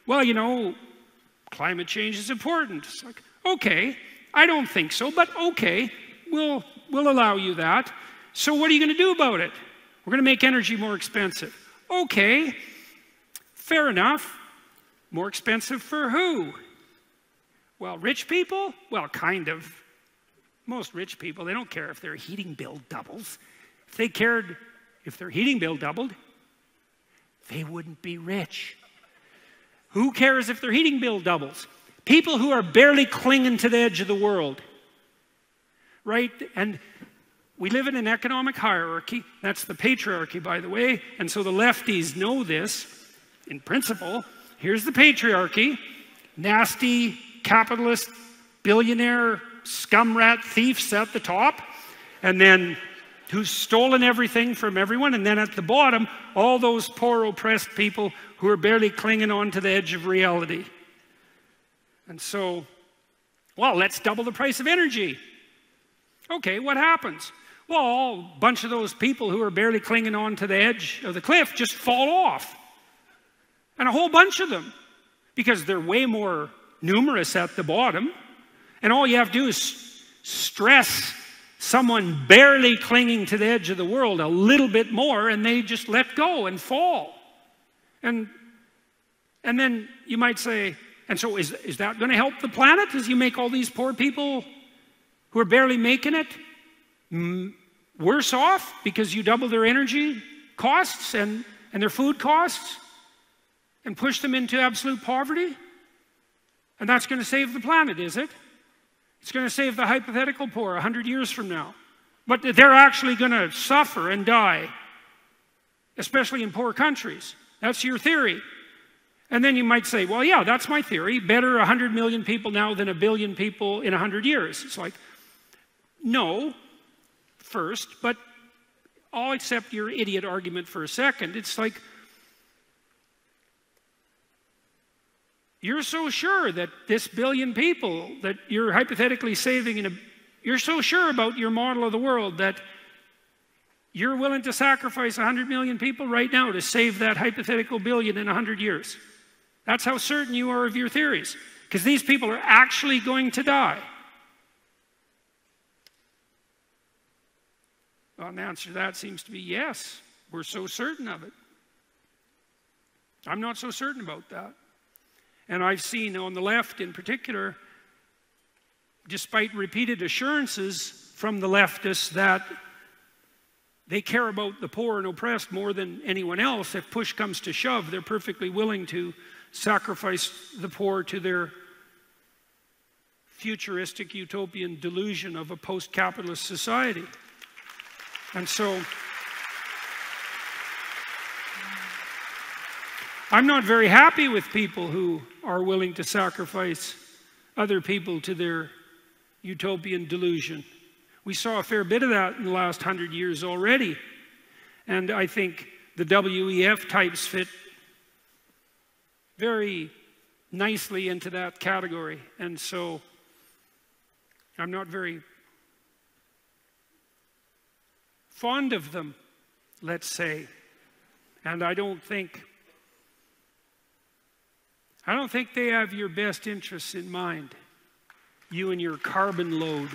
well, you know, climate change is important. It's like, okay, I don't think so, but okay, we'll allow you that. So what are you going to do about it? We're going to make energy more expensive. Okay, fair enough. More expensive for who? Well, rich people? Well, kind of. Most rich people, they don't care if their heating bill doubles. If they cared if their heating bill doubled, they wouldn't be rich. Who cares if their heating bill doubles? People who are barely clinging to the edge of the world, right? And we live in an economic hierarchy. That's the patriarchy, by the way. And so the lefties know this in principle. Here's the patriarchy. Nasty, capitalist, billionaire, scum rat thieves at the top. And then who's stolen everything from everyone. And then at the bottom, all those poor oppressed people who are barely clinging on to the edge of reality. And so, well, let's double the price of energy. Okay, what happens? Well, a bunch of those people who are barely clinging on to the edge of the cliff just fall off. And a whole bunch of them, because they're way more numerous at the bottom. And all you have to do is stress someone barely clinging to the edge of the world a little bit more, and they just let go and fall. And then you might say, and so is that going to help the planet as you make all these poor people who are barely making it worse off because you double their energy costs and their food costs and push them into absolute poverty? And that's going to save the planet, is it? It's going to save the hypothetical poor 100 years from now. But they're actually going to suffer and die, especially in poor countries. That's your theory. And then you might say, well, yeah, that's my theory. Better 100 million people now than 1 billion people in 100 years. It's like, no, first, but I'll accept your idiot argument for a second. It's like, you're so sure that this billion people that you're hypothetically saving, you're so sure about your model of the world that you're willing to sacrifice 100 million people right now to save that hypothetical billion in 100 years. That's how certain you are of your theories, because these people are actually going to die. Well, the answer to that seems to be yes. We're so certain of it. I'm not so certain about that. And I've seen on the left in particular, despite repeated assurances from the leftists that they care about the poor and oppressed more than anyone else, if push comes to shove, they're perfectly willing to sacrifice the poor to their futuristic utopian delusion of a post-capitalist society. And so I'm not very happy with people who are willing to sacrifice other people to their utopian delusion. We saw a fair bit of that in the last 100 years already. And I think the WEF types fit very nicely into that category. And so I'm not very fond of them, let's say. And I don't think they have your best interests in mind, you and your carbon load.